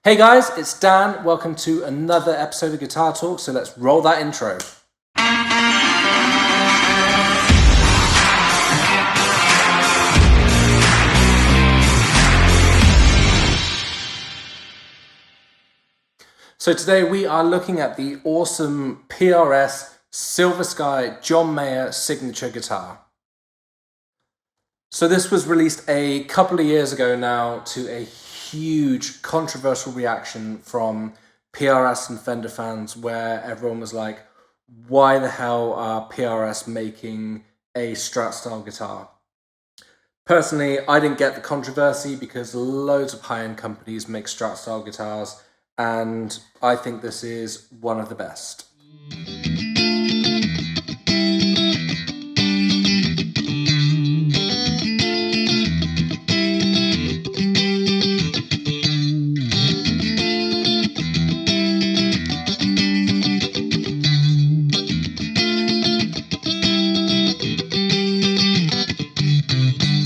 Hey guys, it's Dan. Welcome to another episode of Guitar Talk. So let's roll that intro. So today we are looking at the awesome PRS Silver Sky John Mayer signature guitar. So this was released a couple of years ago now to a huge controversial reaction from PRS and Fender fans where everyone was like, why the hell are PRS making a Strat style guitar? Personally, I didn't get the controversy because loads of high-end companies make Strat style guitars, and I think this is one of the best.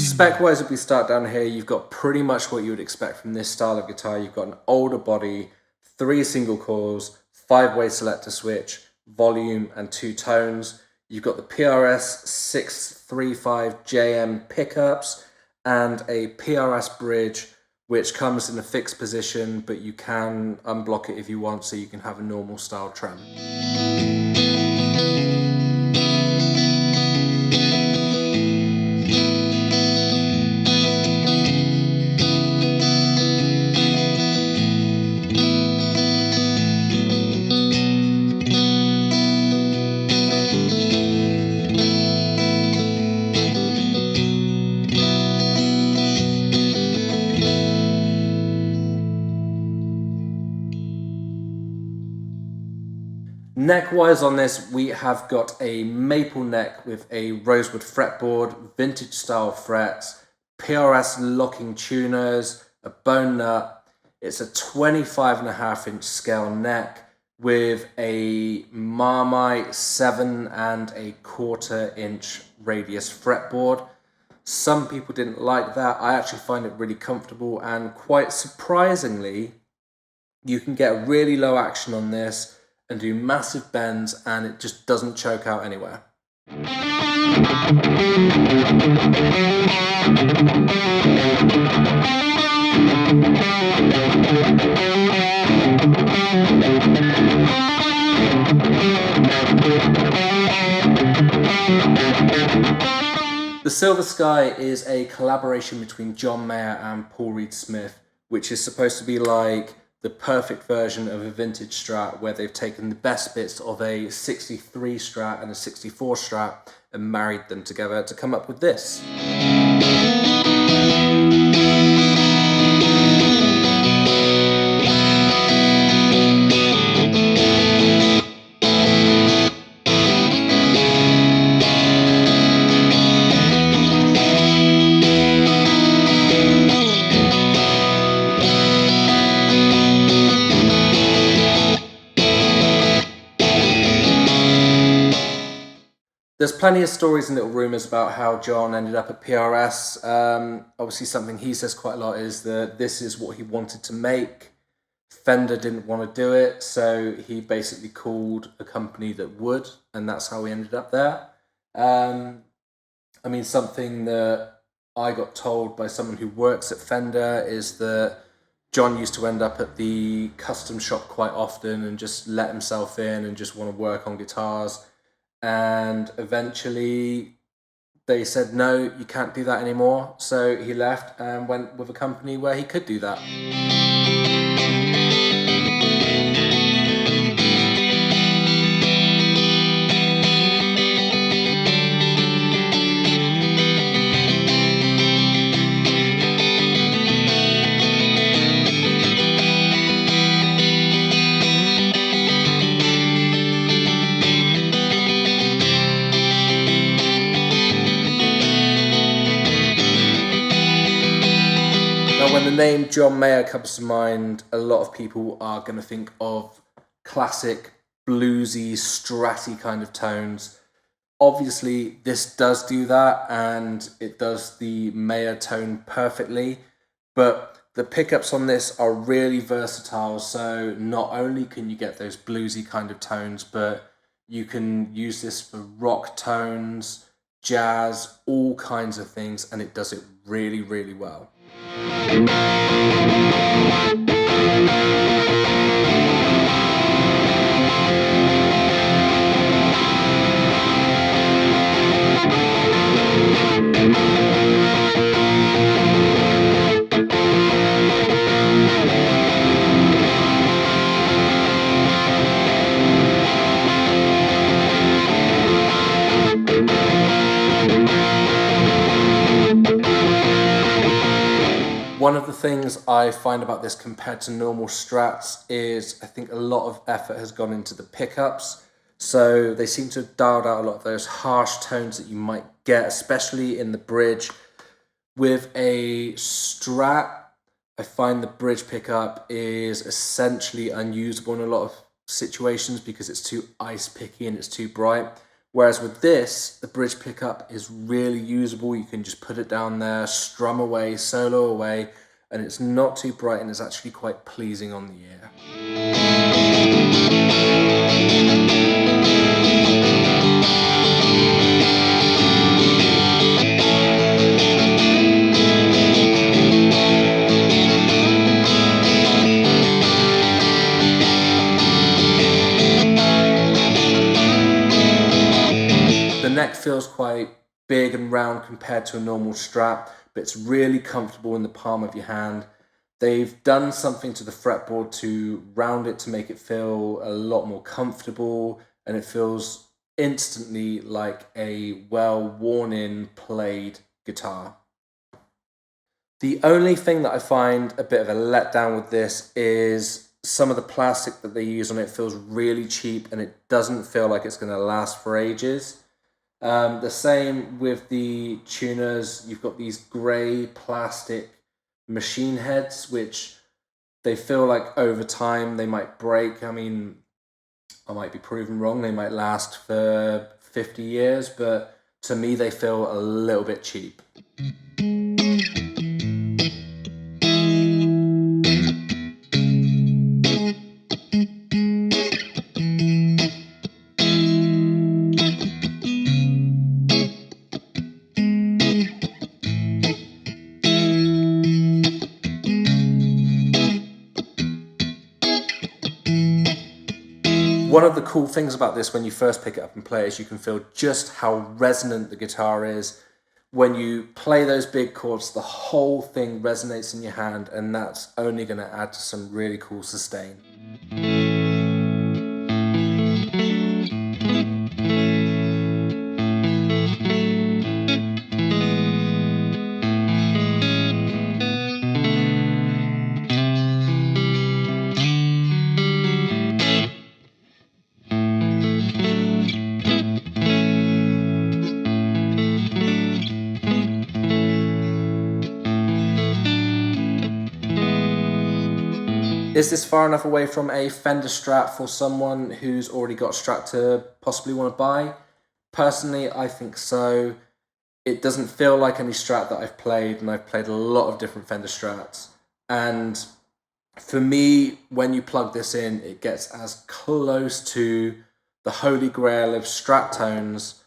Spec-wise, if we start down here, you've got pretty much what you would expect from this style of guitar. You've got an older body, 3 single coils, 5-way selector switch, volume and 2 tones. You've got the PRS 635JM pickups and a PRS bridge, which comes in a fixed position, but you can unblock it if you want, so you can have a normal style trem. Neck-wise on this, we have got a maple neck with a rosewood fretboard, vintage style frets, PRS locking tuners, a bone nut. It's a 25.5-inch scale neck with a Marmite 7.25-inch radius fretboard. Some people didn't like that. I actually find it really comfortable, and quite surprisingly, you can get really low action on this and do massive bends, and it just doesn't choke out anywhere. The Silver Sky is a collaboration between John Mayer and Paul Reed Smith, which is supposed to be like the perfect version of a vintage Strat, where they've taken the best bits of a 63 Strat and a 64 Strat and married them together to come up with this. There's plenty of stories and little rumours about how John ended up at PRS. Obviously something he says quite a lot is that this is what he wanted to make. Fender didn't want to do it, so he basically called a company that would, and that's how he ended up there. I mean, something that I got told by someone who works at Fender is that John used to end up at the custom shop quite often and just let himself in and just want to work on guitars. And eventually they said, no, you can't do that anymore. So he left and went with a company where he could do that. When the name John Mayer comes to mind, a lot of people are going to think of classic bluesy, stratty kind of tones. Obviously, this does do that, and it does the Mayer tone perfectly, but The pickups on this are really versatile, so not only can you get those bluesy kind of tones, but you can use this for rock tones, jazz, all kinds of things, and it does it really, really well. One of the things I find about this compared to normal Strats is I think a lot of effort has gone into the pickups. So they seem to have dialed out a lot of those harsh tones that you might get, especially in the bridge. With a Strat, I find the bridge pickup is essentially unusable in a lot of situations because it's too ice picky and it's too bright. Whereas with this, the bridge pickup is really usable. You can just put it down there, strum away, solo away, and it's not too bright and it's actually quite pleasing on the ear. The neck feels quite big and round compared to a normal Strat, but it's really comfortable in the palm of your hand. They've done something to the fretboard to round it to make it feel a lot more comfortable, and it feels instantly like a well worn-in played guitar. The only thing that I find a bit of a letdown with this is some of the plastic that they use on it feels really cheap and it doesn't feel like it's going to last for ages. The same with the tuners. You've got these grey plastic machine heads, which they feel like over time they might break. I mean, I might be proven wrong. They might last for 50 years, but to me they feel a little bit cheap. One of the cool things about this when you first pick it up and play is you can feel just how resonant the guitar is. When you play those big chords, the whole thing resonates in your hand, and that's only going to add to some really cool sustain. Is this far enough away from a Fender Strat for someone who's already got a Strat to possibly want to buy? Personally, I think so. It doesn't feel like any Strat that I've played, and I've played a lot of different Fender Strats. And for me, when you plug this in, it gets as close to the holy grail of Strat tones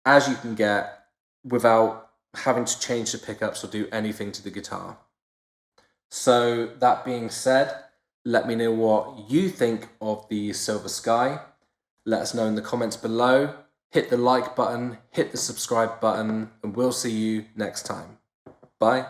as you can get without having to change the pickups or do anything to the guitar. So that being said, let me know what you think of the Silver Sky. Let us know in the comments below. Hit the like button, hit the subscribe button, and we'll see you next time. Bye.